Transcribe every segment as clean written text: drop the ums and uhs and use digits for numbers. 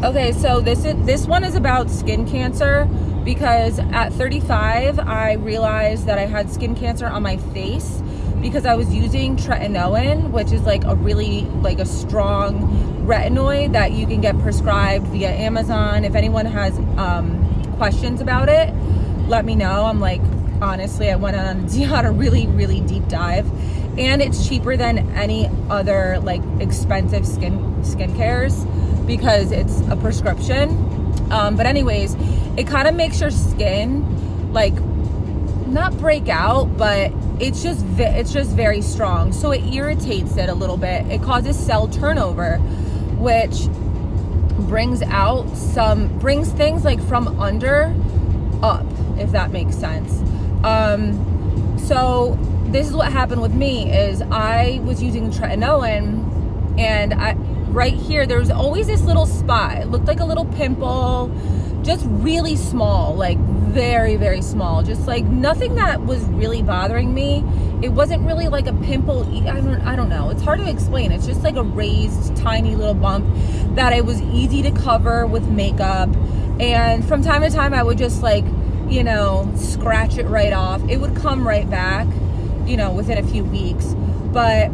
Okay, so this one is about skin cancer, because at 35 I realized that I had skin cancer on my face because I was using tretinoin, which is like a strong retinoid that you can get prescribed via Amazon. If anyone has questions about it, let me know. I'm like, honestly, I went on a really deep dive, and it's cheaper than any other like expensive skincares because it's a prescription. But anyways, it kind of makes your skin like not break out, but it's just very strong, so it irritates it a little bit. It causes cell turnover, which brings things like from under up, if that makes sense. So this is what happened with me. Is I was using tretinoin, and right here there was always this little spot. It looked like a little pimple, just really small, like very small, just like nothing that was really bothering me. It wasn't really like a pimple. I don't know, it's hard to explain. It's just like a raised tiny little bump that it was easy to cover with makeup, and from time to time I would just like, scratch it right off. It would come right back, within a few weeks, but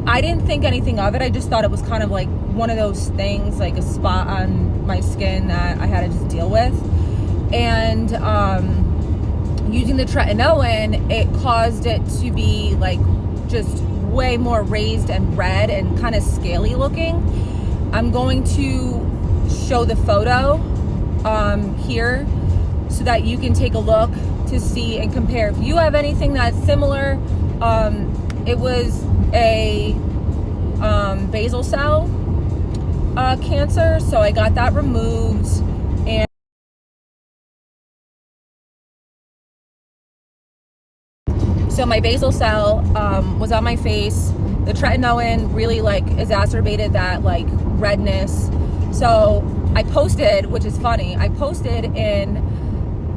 I didn't think anything of it. I just thought it was kind of like one of those things, like a spot on my skin that I had to just deal with. And using the tretinoin, it caused it to be like just way more raised and red and kind of scaly looking. I'm going to show the photo here so that you can take a look to see and compare. If you have anything that's similar, it was a basal cell cancer, so I got that removed. And so my basal cell was on my face. The tretinoin really like exacerbated that like redness. So I posted, which is funny, I posted in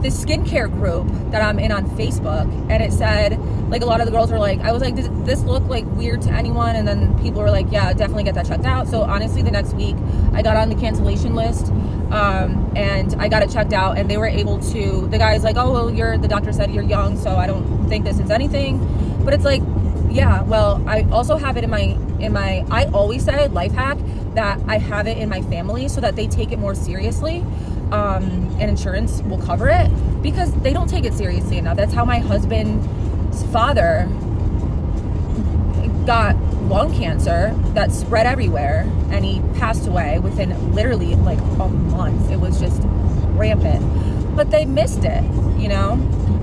the skincare group that I'm in on Facebook, and it said, like, a lot of the girls were like, I was like, does this look like weird to anyone? And then people were like, yeah, definitely get that checked out. So honestly, the next week I got on the cancellation list, and I got it checked out, and they were able to, the guy's like, oh, well, the doctor said you're young, so I don't think this is anything. But it's like, yeah, well, I also have it in my, I always say, life hack, that I have it in my family so that they take it more seriously. And insurance will cover it, because they don't take it seriously enough. That's how my husband's father got lung cancer that spread everywhere, and he passed away within literally like a month. It was just rampant, but they missed it,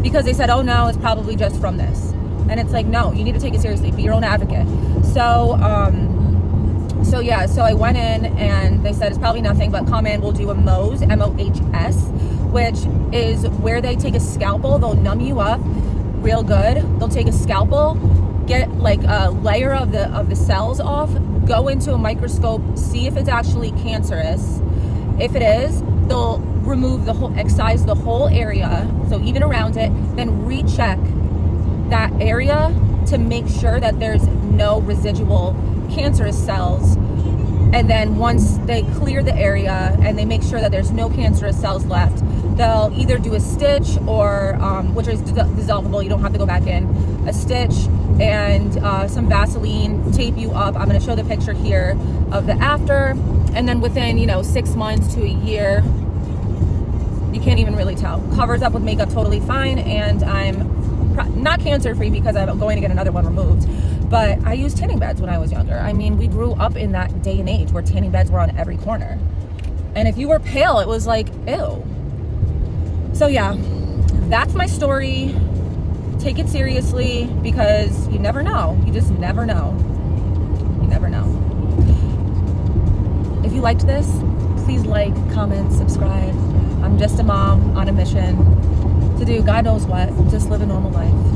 because they said, oh no, it's probably just from this. And it's like, no, you need to take it seriously, be your own advocate. So I went in, and they said it's probably nothing, but come in, we'll do a Mohs, M-O-H-S, which is where they take a scalpel. They'll numb you up real good. They'll take a scalpel, get like a layer of the cells off, go into a microscope, see if it's actually cancerous. If it is, they'll excise the whole area, so even around it, then recheck that area to make sure that there's no residual cancerous cells. And then once they clear the area and they make sure that there's no cancerous cells left, they'll either do a stitch or which is dissolvable, you don't have to go back in, a stitch and some Vaseline, tape you up. I'm going to show the picture here of the after, and then within 6 months to a year, you can't even really tell, covers up with makeup totally fine. And I'm not cancer free because I'm going to get another one removed, but I used tanning beds when I was younger. I mean, we grew up in that day and age where tanning beds were on every corner, and if you were pale, it was like, ew. So yeah, that's my story. Take it seriously, because you never know. You just never know. You never know. If you liked this, please like, comment, subscribe. I'm just a mom on a mission to do God knows what, just live a normal life.